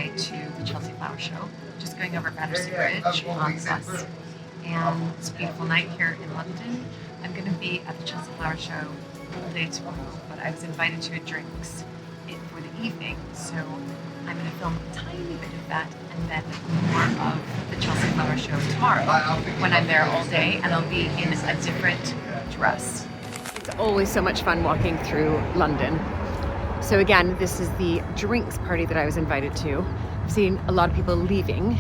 way to the Chelsea Flower Show. Just going over Battersea Bridge on the bus. And it's a beautiful night here in London. I'm going to be at the Chelsea Flower Show all day tomorrow, but I was invited to a drinks for the evening, so I'm going to film a tiny bit of that and then more of the Chelsea Flower Show tomorrow when I'm there all day, and I'll be in a different dress. It's always so much fun walking through London. So again, this is the drinks party that I was invited to. I've seen a lot of people leaving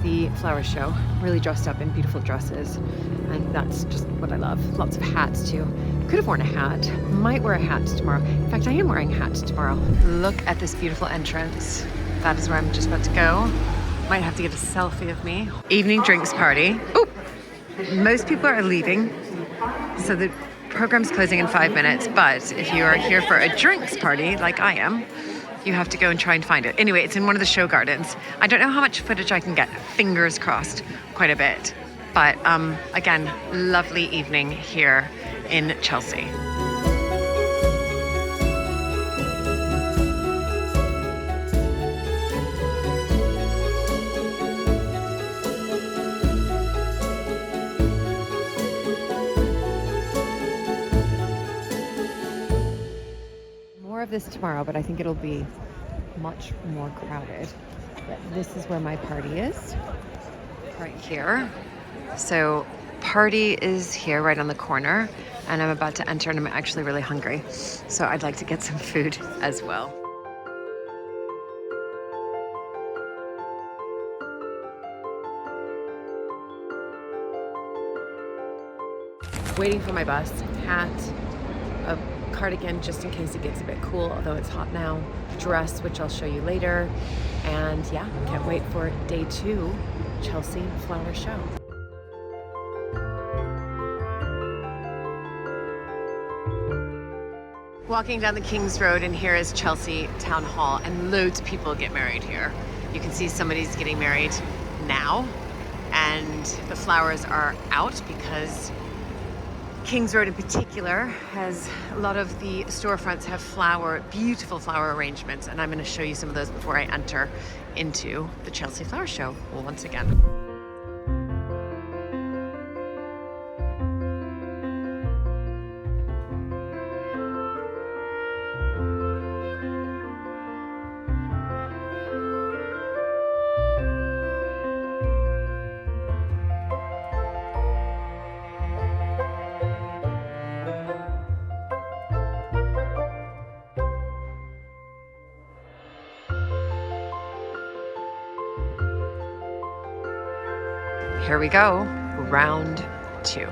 the flower show, really dressed up in beautiful dresses, and that's just what I love. Lots of hats too. Could have worn a hat, might wear a hat tomorrow. In fact, I am wearing a hat tomorrow. Look at this beautiful entrance. That is where I'm just about to go. Might have to get a selfie of me. Evening drinks party. Oh, most people are leaving, so the program's closing in 5 minutes, but if you are here for a drinks party, like I am, you have to go and try and find it. Anyway, it's in one of the show gardens. I don't know how much footage I can get, fingers crossed, quite a bit. But again, lovely evening here in Chelsea. More of this tomorrow, but I think it'll be much more crowded. But this is where my party is, right here. So party is here right on the corner, and I'm about to enter and I'm actually really hungry. So I'd like to get some food as well. Waiting for my bus, hat, a cardigan just in case it gets a bit cool, although it's hot now, dress, which I'll show you later, and yeah, can't wait for day 2, Chelsea Flower Show. Walking down the King's Road, and here is Chelsea Town Hall, and loads of people get married here. You can see somebody's getting married now, and the flowers are out because King's Road in particular has a lot of the storefronts have beautiful flower arrangements, and I'm going to show you some of those before I enter into the Chelsea Flower Show once again. Here we go, round 2.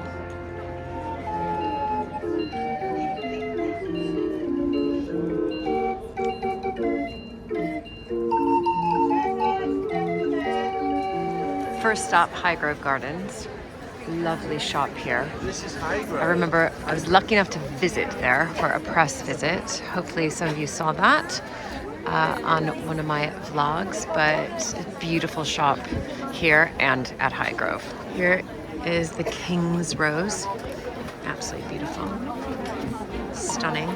First stop, Highgrove Gardens. Lovely shop here. This is Highgrove. I remember I was lucky enough to visit there for a press visit. Hopefully some of you saw that on one of my vlogs, but a beautiful shop here and at Highgrove. Here is the King's Rose. Absolutely beautiful. Stunning.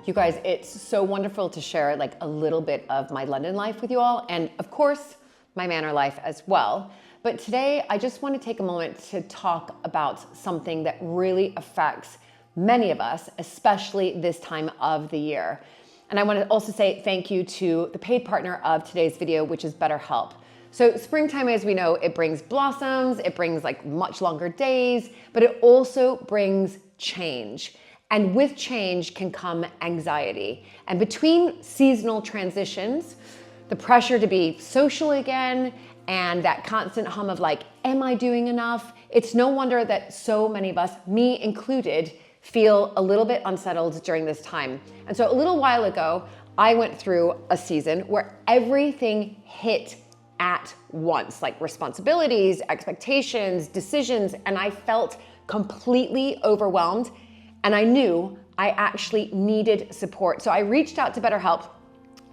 You guys, it's so wonderful to share like a little bit of my London life with you all, and of course, my Manor life as well. But today, I just want to take a moment to talk about something that really affects many of us, especially this time of the year. And I want to also say thank you to the paid partner of today's video, which is BetterHelp. So springtime, as we know, it brings blossoms, it brings like much longer days, but it also brings change. And with change can come anxiety. And between seasonal transitions, the pressure to be social again, and that constant hum of like, am I doing enough? It's no wonder that so many of us, me included, feel a little bit unsettled during this time. And so a little while ago, I went through a season where everything hit at once, like responsibilities, expectations, decisions, and I felt completely overwhelmed, and I knew I actually needed support. So I reached out to BetterHelp,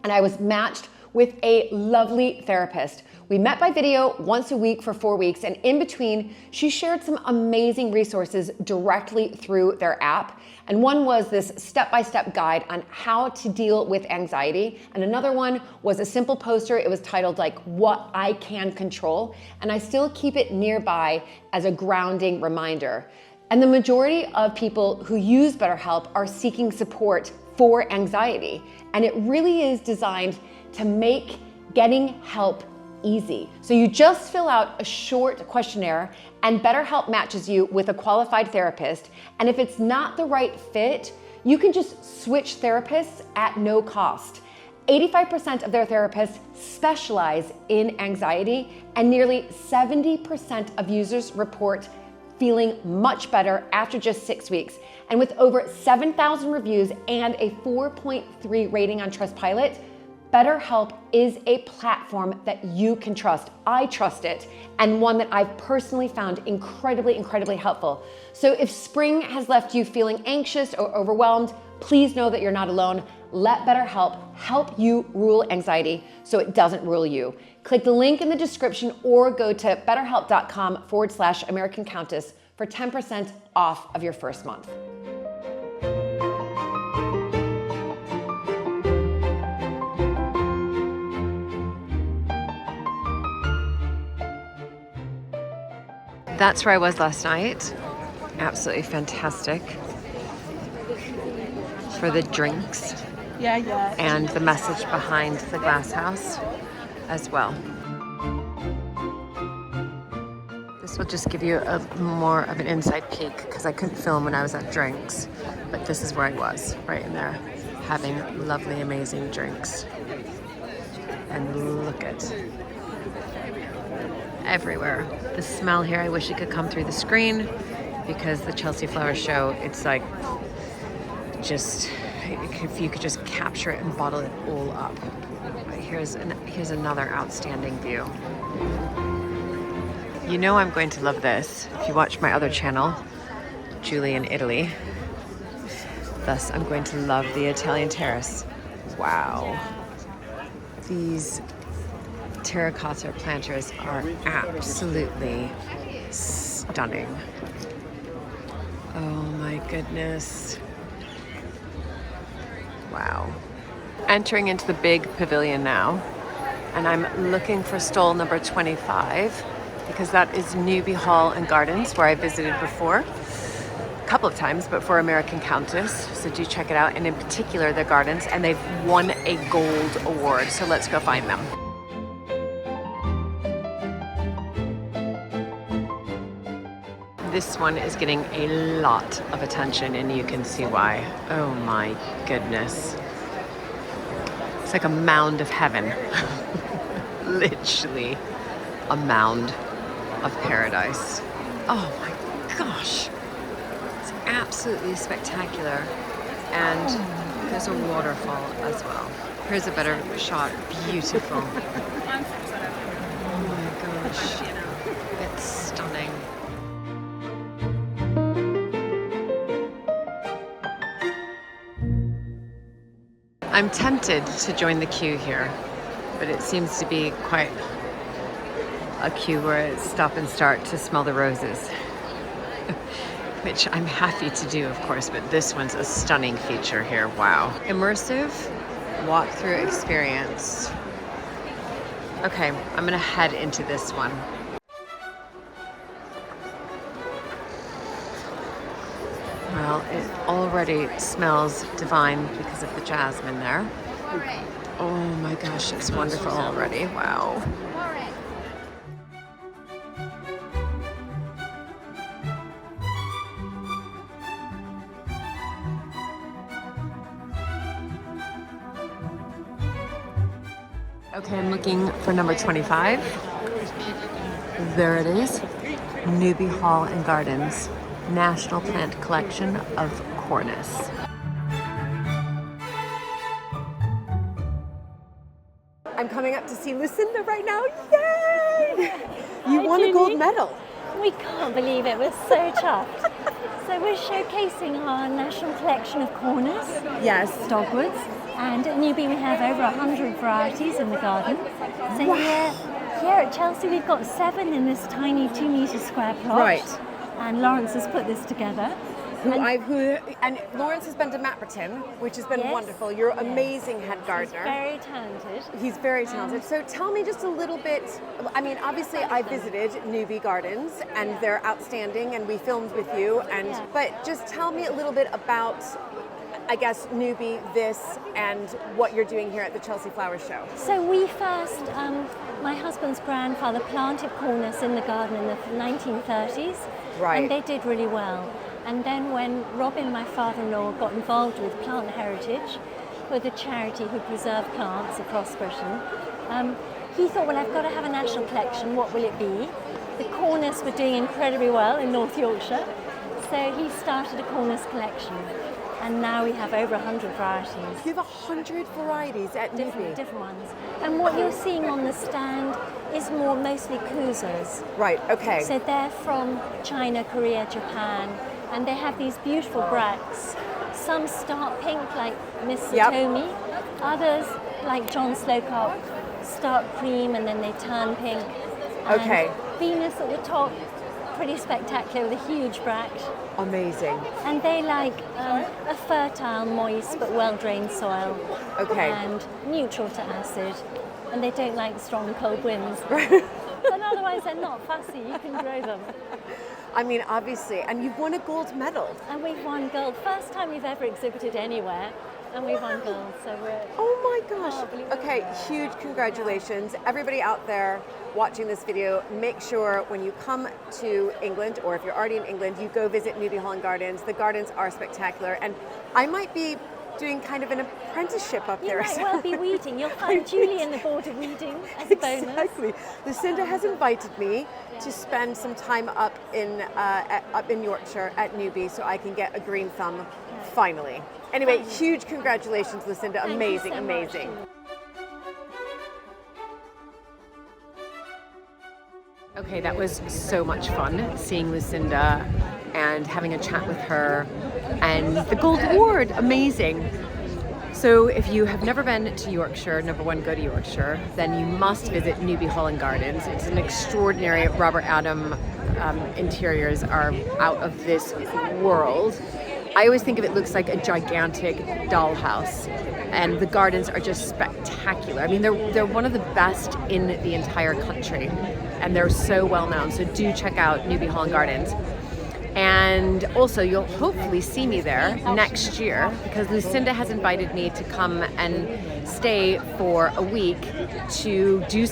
and I was matched with a lovely therapist. We met by video once a week for 4 weeks, and in between, she shared some amazing resources directly through their app. And one was this step-by-step guide on how to deal with anxiety. And another one was a simple poster. It was titled like, What I Can Control. And I still keep it nearby as a grounding reminder. And the majority of people who use BetterHelp are seeking support for anxiety. And it really is designed to make getting help easy. So you just fill out a short questionnaire and BetterHelp matches you with a qualified therapist. And if it's not the right fit, you can just switch therapists at no cost. 85% of their therapists specialize in anxiety, and nearly 70% of users report feeling much better after just 6 weeks. And with over 7,000 reviews and a 4.3 rating on Trustpilot, BetterHelp is a platform that you can trust. I trust it, and one that I've personally found incredibly, incredibly helpful. So if spring has left you feeling anxious or overwhelmed, please know that you're not alone. Let BetterHelp help you rule anxiety so it doesn't rule you. Click the link in the description or go to betterhelp.com/American Countess for 10% off of your first month. That's where I was last night. Absolutely fantastic for the drinks. Yeah. And the message behind the glass house as well. This will just give you more of an inside peek because I couldn't film when I was at drinks, but this is where I was, right in there, having lovely, amazing drinks. And look at everywhere. The smell here, I wish it could come through the screen because the Chelsea Flower Show, it's like just, if you could just capture it and bottle it all up. Here's another outstanding view. You know I'm going to love this if you watch my other channel, Julie in Italy. Thus, I'm going to love the Italian terrace. Wow. These terracotta planters are absolutely stunning. Oh my goodness. Wow. Entering into the big pavilion now, and I'm looking for stall number 25 because that is Newby Hall and Gardens, where I visited before a couple of times, but for American Countess, so do check it out, and in particular the gardens, and they've won a gold award, so let's go find them. This one is getting a lot of attention, and you can see why. Oh my goodness. It's like a mound of heaven. Literally a mound of paradise. Oh my gosh. It's absolutely spectacular. And there's a waterfall as well. Here's a better shot. Beautiful. Oh my gosh. It's stunning. I'm tempted to join the queue here, but it seems to be quite a queue where it's stop and start to smell the roses, which I'm happy to do, of course, but this one's a stunning feature here. Wow. Immersive walkthrough experience. Okay, I'm gonna head into this one. Well, it already smells divine because of the jasmine there. Oh my gosh, it's wonderful already. Wow. Okay, I'm looking for number 25. There it is. Newby Hall and Gardens. National Plant Collection of Cornus. I'm coming up to see Lucinda right now. Yay! You Hi, won a gold Julie. medal. We can't believe it. We're so chuffed. So we're showcasing our national collection of corners, Yes. dogwoods, and at Newby we have over 100 varieties in the garden. So here at Chelsea we've got 7 in this tiny 2-metre square plot. Right. And Lawrence has put this together. And Lawrence has been to Mapperton, which has been Yes. wonderful. You're amazing head gardener. Very talented. He's very talented. So tell me just a little bit. I mean, obviously, I visited Newby Gardens, and they're outstanding, and we filmed with you. And Yeah. but just tell me a little bit about, I guess, Newby, this, and what you're doing here at the Chelsea Flower Show. So we first, my husband's grandfather planted cornus in the garden in the 1930s, Right. and they did really well. And then when Robin, my father-in-law, got involved with Plant Heritage, with a charity who preserve plants across Britain, he thought, well, I've got to have a national collection. What will it be? The cornus were doing incredibly well in North Yorkshire, so he started a cornus collection. And now we have over 100 varieties. You have 100 varieties at Newby. Different ones. And what you're seeing on the stand is mostly Kuzas. Right. Okay. So they're from China, Korea, Japan, and they have these beautiful bracts. Some start pink, like Miss Yep. Satomi. Others, like John Slocum, start cream and then they turn pink. And Okay. Venus at the top, pretty spectacular with a huge bract. Amazing. And they like a fertile, moist but well-drained soil. Okay. And neutral to acid. And they don't like strong cold winds. And otherwise they're not fussy, you can grow them. I mean, obviously, and you've won a gold medal. And we've won gold. First time we've ever exhibited anywhere. And we've won gold, so we're... Oh my gosh. Oh, believe it or Okay, not. huge congratulations. Everybody out there watching this video, make sure when you come to England, or if you're already in England, you go visit Newby Hall and Gardens. The gardens are spectacular, and I might be doing kind of an apprenticeship up You there. might well be weeding. You'll find Julie in the border weeding as a bonus. Exactly. Lucinda has invited me to spend some time up in Yorkshire at Newby, so I can get a green thumb finally. Anyway, huge congratulations, Lucinda. Thank you Amazing, so much, amazing. Julie. Okay, that was so much fun seeing Lucinda and having a chat with her, and the gold award, amazing. So if you have never been to Yorkshire, number one, go to Yorkshire, then you must visit Newby Hall and Gardens. It's an extraordinary, Robert Adam interiors are out of this world. I always think of it looks like a gigantic dollhouse, and the gardens are just spectacular. I mean, they're one of the best in the entire country, and they're so well known. So do check out Newby Hall and Gardens. And also, you'll hopefully see me there next year, because Lucinda has invited me to come and stay for a week to do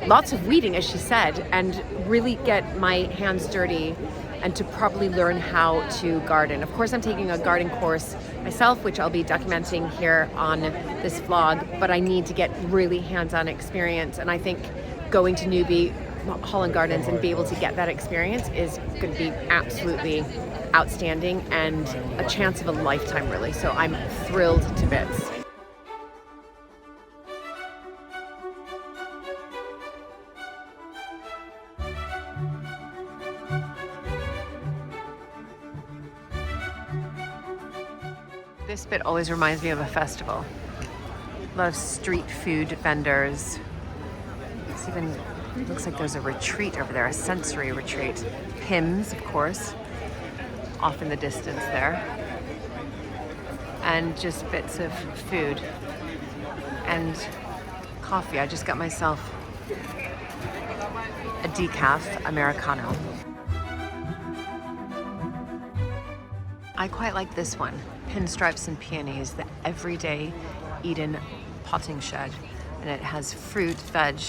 lots of weeding, as she said, and really get my hands dirty and to properly learn how to garden. Of course, I'm taking a garden course myself, which I'll be documenting here on this vlog, but I need to get really hands-on experience, and I think going to Newby Hall and Gardens and be able to get that experience is going to be absolutely outstanding and a chance of a lifetime, really. So I'm thrilled to bits. This bit always reminds me of a festival. A lot of street food vendors. It looks like there's a retreat over there, a sensory retreat. Hymns, of course, off in the distance there. And just bits of food and coffee. I just got myself a decaf Americano. I quite like this one, Pinstripes and Peonies, the Everyday Eden Potting Shed. And it has fruit, veg,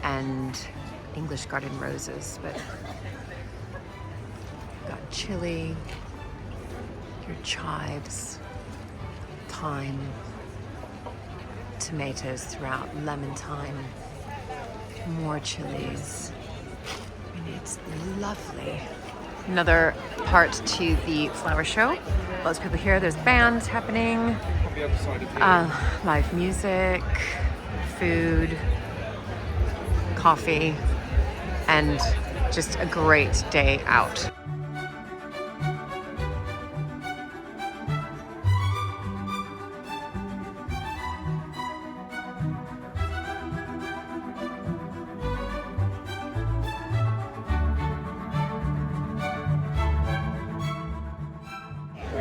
and English garden roses, but got chili, your chives, thyme, tomatoes throughout, lemon thyme, more chilies. I mean, it's lovely. Another part to the flower show. Lots of people here. There's bands happening, live music, food. coffee, and just a great day out.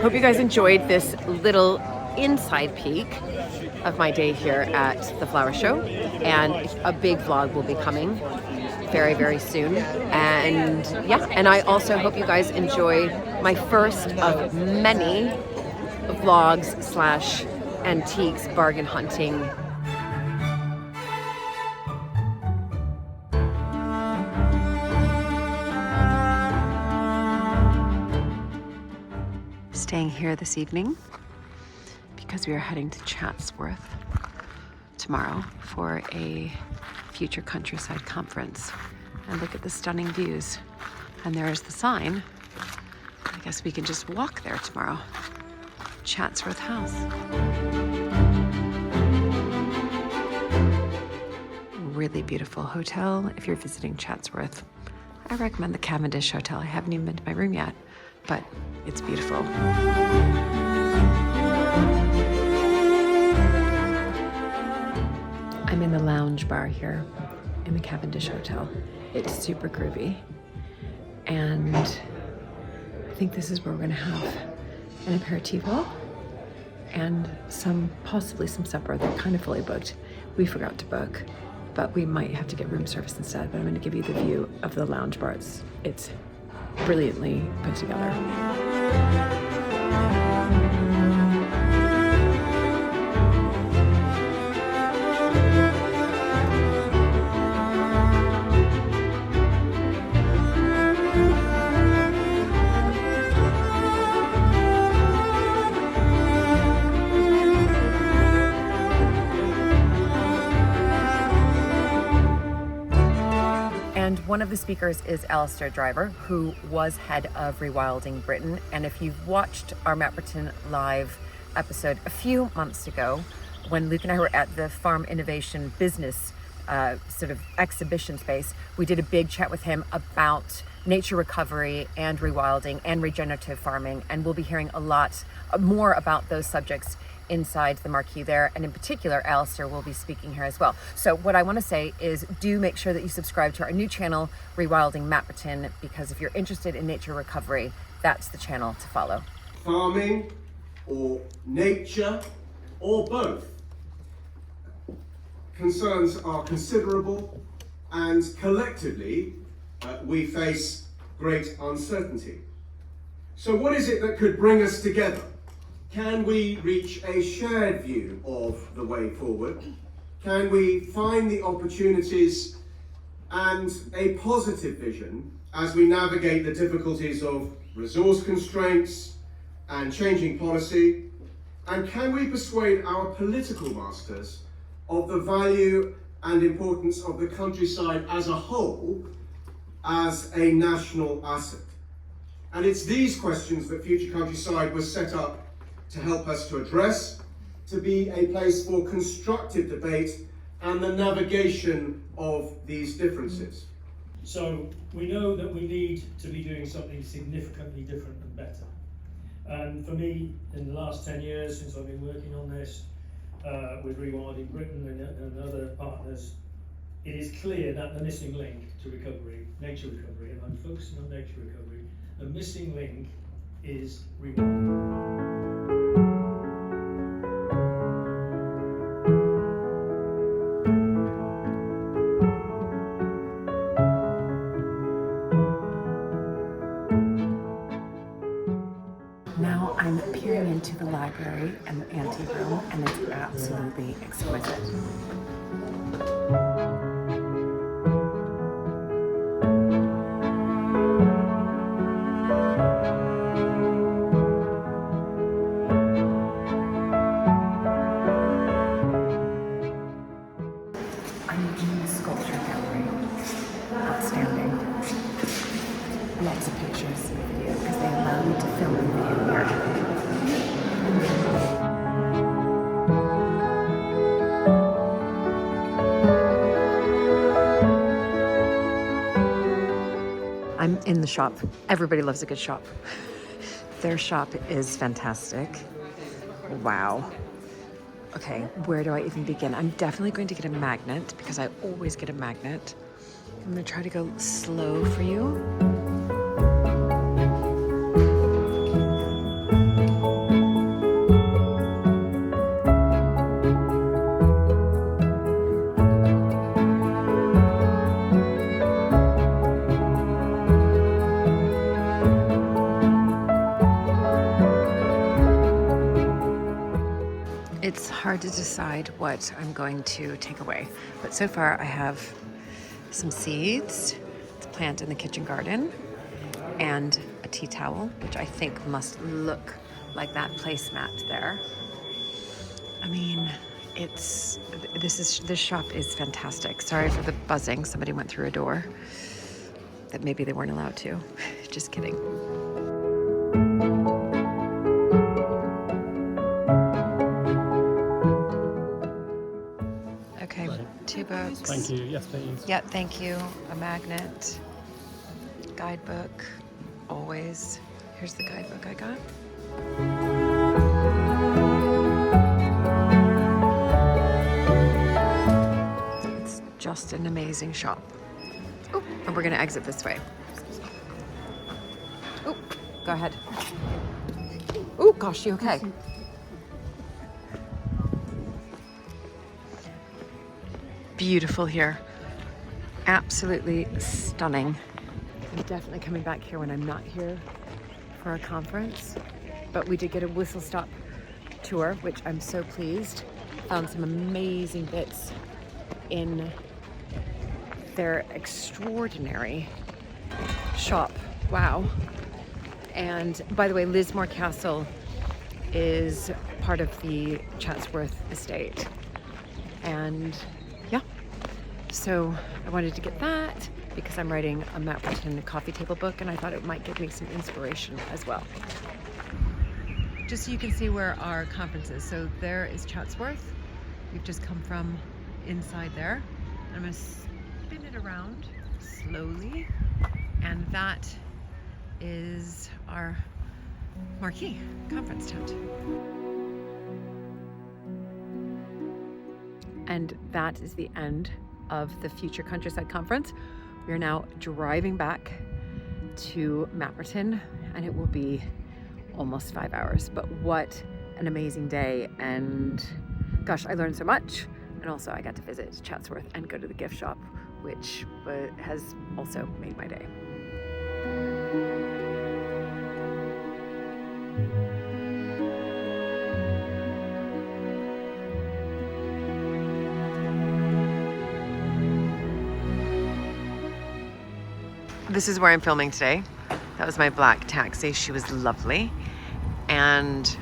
Hope you guys enjoyed this little inside peek of my day here at the flower show, and a big vlog will be coming very, very soon. And yeah, and I also hope you guys enjoy my first of many vlogs slash antiques bargain hunting. Staying here this evening because we are heading to Chatsworth tomorrow for a future countryside conference. And look at the stunning views. And there's the sign. I guess we can just walk there tomorrow. Chatsworth House. Really beautiful hotel if you're visiting Chatsworth. I recommend the Cavendish Hotel. I haven't even been to my room yet, but it's beautiful. I'm in the lounge bar here in the Cavendish Hotel. It's super groovy. And I think this is where we're gonna have an aperitivo and possibly some supper. They're kind of fully booked. We forgot to book, but we might have to get room service instead. But I'm gonna give you the view of the lounge bar. It's brilliantly put together. And one of the speakers is Alistair Driver, who was head of Rewilding Britain. And if you've watched our Mapperton Live episode a few months ago, when Luke and I were at the Farm Innovation Business sort of exhibition space, we did a big chat with him about nature recovery and rewilding and regenerative farming. And we'll be hearing a lot more about those subjects inside the marquee there, and in particular Alistair will be speaking here as well. So what I want to say is do make sure that you subscribe to our new channel, Rewilding Mapperton, because if you're interested in nature recovery, that's the channel to follow. Farming or nature or both. Concerns are considerable, and collectively we face great uncertainty. So what is it that could bring us together? Can we reach a shared view of the way forward? Can we find the opportunities and a positive vision as we navigate the difficulties of resource constraints and changing policy? And can we persuade our political masters of the value and importance of the countryside as a whole as a national asset? And it's these questions that Future Countryside was set up to help us to address, to be a place for constructive debate and the navigation of these differences. So we know that we need to be doing something significantly different and better. And for me, in the last 10 years, since I've been working on this with Rewilding Britain and other partners, it is clear that the missing link to recovery, nature recovery, and I'm focusing on nature recovery, the missing link is rewilding. Now I'm peering into the library and the anteroom, and it's absolutely exquisite. I'm in the sculpture gallery. Outstanding. Lots of pictures and video because they allow me to film and video here. in the shop. Everybody loves a good shop. Their shop is fantastic. Wow. Okay, where do I even begin? I'm definitely going to get a magnet because I always get a magnet. I'm gonna try to go slow for you. It's hard to decide what I'm going to take away, but so far I have some seeds to plant in the kitchen garden and a tea towel, which I think must look like that placemat there. I mean, this shop is fantastic. Sorry for the buzzing. Somebody went through a door that maybe they weren't allowed to. Just kidding. Okay, 2 books. Thank you. Yes, please. Yeah, thank you. A magnet, guidebook, always. Here's the guidebook I got. It's just an amazing shop. Oh, and we're gonna exit this way. Oh, go ahead. Oh gosh, you okay? Beautiful here. Absolutely stunning. I'm definitely coming back here when I'm not here for a conference. But we did get a whistle stop tour, which I'm so pleased. Found some amazing bits in their extraordinary shop. Wow. And by the way, Lismore Castle is part of the Chatsworth estate. And yeah, so I wanted to get that because I'm writing a Mapperton coffee table book and I thought it might give me some inspiration as well. Just so you can see where our conference is. So there is Chatsworth. We've just come from inside there. I'm gonna spin it around slowly. And that is our marquee conference tent. And that is the end of the Future Countryside Conference. We are now driving back to Mapperton and it will be almost 5 hours, but what an amazing day. And gosh, I learned so much. And also I got to visit Chatsworth and go to the gift shop, which has also made my day. This is where I'm filming today. That was my black taxi. She was lovely and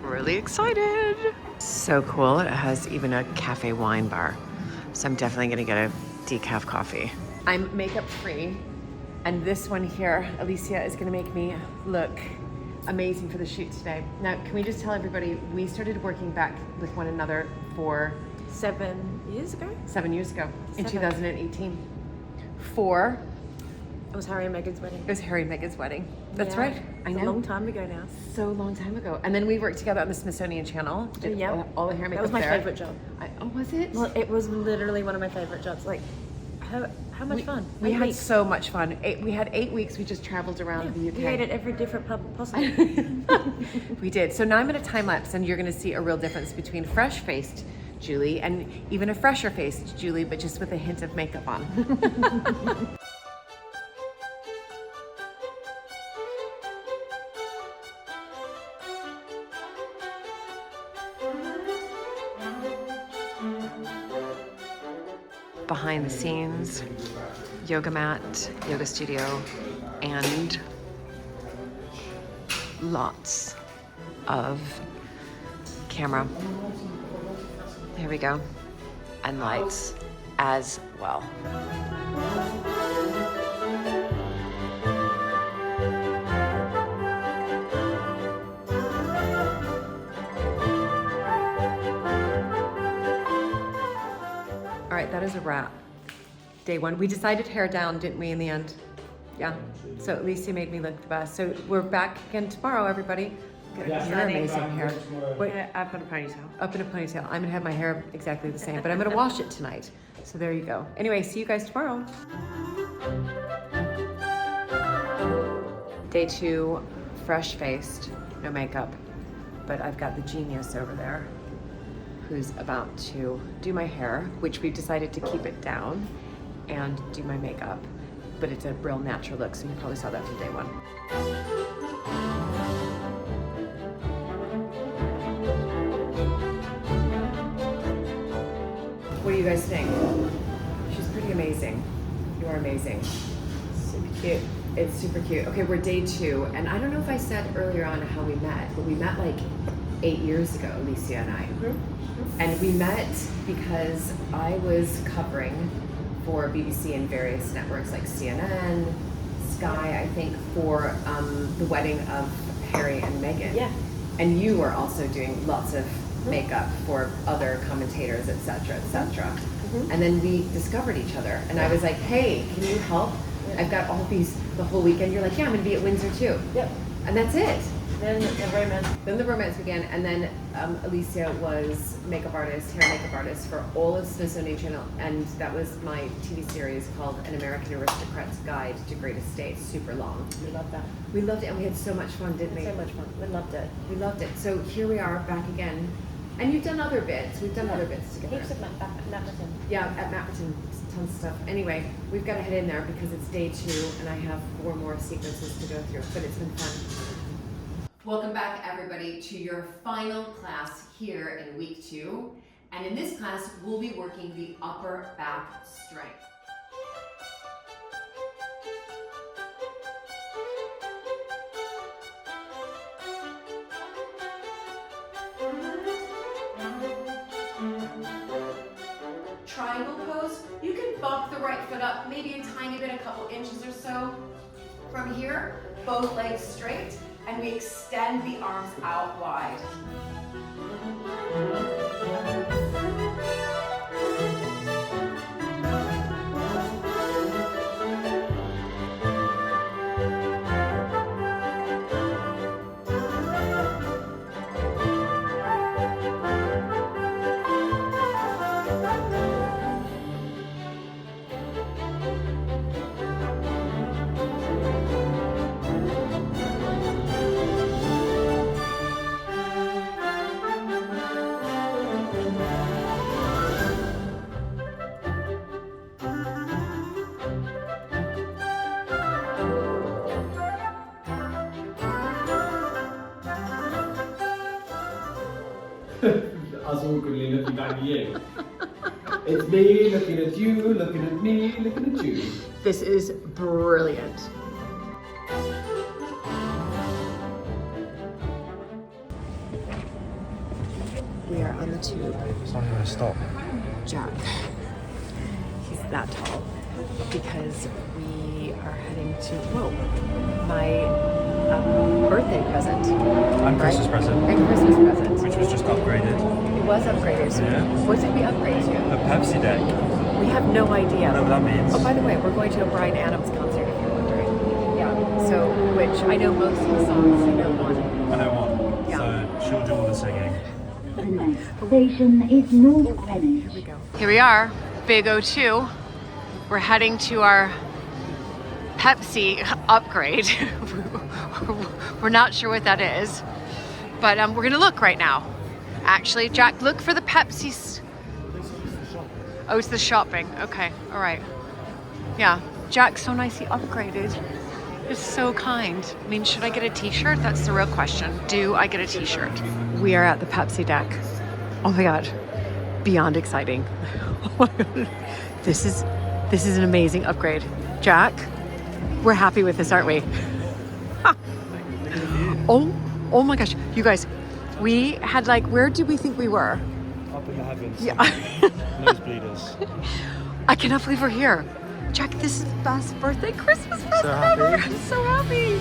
really excited. So cool. It has even a cafe wine bar. So I'm definitely gonna get a decaf coffee. I'm makeup free. And this one here, Alicia, is gonna make me look amazing for the shoot today. Now, can we just tell everybody, we started working back with one another for 7 years ago? 7 years ago, in 7. 2018. It was Harry and Meghan's wedding. It was Harry and Meghan's wedding. That's Yeah, right. I it's know. a long time ago now. So long time ago. And then we worked together on the Smithsonian Channel. Did Yeah. all the hair and That makeup was my there. favourite job. Oh, was it? Well, it was literally one of my favourite jobs. Like, how much fun? We 8 had weeks. so much fun. We had 8 weeks. We just traveled around the UK. We ate at every different pub possible. We did. So now I'm gonna time lapse and you're gonna see a real difference between fresh-faced Julie and even a fresher-faced Julie, but just with a hint of makeup on. Behind the scenes, yoga mat, yoga studio, and lots of camera. Here we go. And lights as well. All right, that is a wrap. Day one. We decided hair down, didn't we, in the end? Yeah. So Alicia made me look the best. So we're back again tomorrow, everybody. You're amazing hair. Wait, Up in a ponytail. up in a ponytail. I'm gonna have my hair exactly the same, but I'm gonna wash it tonight. So there you go. Anyway, see you guys tomorrow. Day 2, fresh-faced, no makeup, but I've got the genius over there who's about to do my hair, which we've decided to keep it down, and do my makeup, but it's a real natural look, so you probably saw that from day 1. What do you guys think? She's pretty amazing. You are amazing. Super cute. It's super cute. Okay, we're day 2, and I don't know if I said earlier on how we met, but we met like 8 years ago, Alicia and I. And we met because I was covering for BBC and various networks like CNN, Sky, I think, for the wedding of Harry and Meghan. Yeah. And you were also doing lots of makeup for other commentators, etc., etc. And then we discovered each other, and I was like, "Hey, can you help? I've got all these the whole weekend." You're like, "Yeah, I'm going to be at Windsor too." Yep. And that's it. Then Then the romance began, and then Alicia was makeup artist, hair makeup artist for all of Smithsonian Channel, and that was my TV series called An American Aristocrat's Guide to Great Estates, super long. we love that. We loved it, and we had so much fun, didn't we? So much fun. We loved it. We loved it. So here we are back again, and you've done other bits. We've done other bits together. Heaps of Mapperton. Yeah, at Mapperton, tons of stuff. Anyway, we've got to head in there because it's day 2, and I have 4 more sequences to go through, but it's been fun. Welcome back, everybody, to your final class here in week 2. And in this class, we'll be working the upper back strength. Triangle pose, you can bump the right foot up maybe a tiny bit, a couple inches or so. From here, both legs straight, and we extend the arms out wide. Us awkwardly looking back at you. It's me looking at you, looking at me, looking at you. This is brilliant. We are on the tube. It's not going to stop. Jack. He's that tall because we are heading to, my birthday present. And Christmas present, And Christmas present. which was just upgraded. It was upgraded. Yeah. What did we upgrade to? A Pepsi deck. We have no idea. I don't know what that means. Oh, by the way, we're going to a Bryan Adams concert if you're wondering. Yeah. So, which I know most of the songs. I know one. I know one. Yeah. So she'll do all the singing. The next station is North Greenwich. Here we go. Here we are, Big O2. We're heading to our Pepsi upgrade. We're not sure what that is, but we're gonna look right now. Actually, Jack, look for the Pepsi. Oh, it's the shopping. Okay, all right. Yeah, Jack's so nicely upgraded. It's so kind. I mean, should I get a t-shirt? That's the real question. Do I get a t-shirt? We are at the Pepsi deck. Oh my God, beyond exciting. Oh my God. This is an amazing upgrade. Jack, we're happy with this, aren't we? Oh my gosh, you guys, we had where did we think we were? Up in the heavens. Yeah. Nosebleeders. I cannot believe we're here. Jack, this is the best birthday Christmas present So happy. ever. I'm so happy.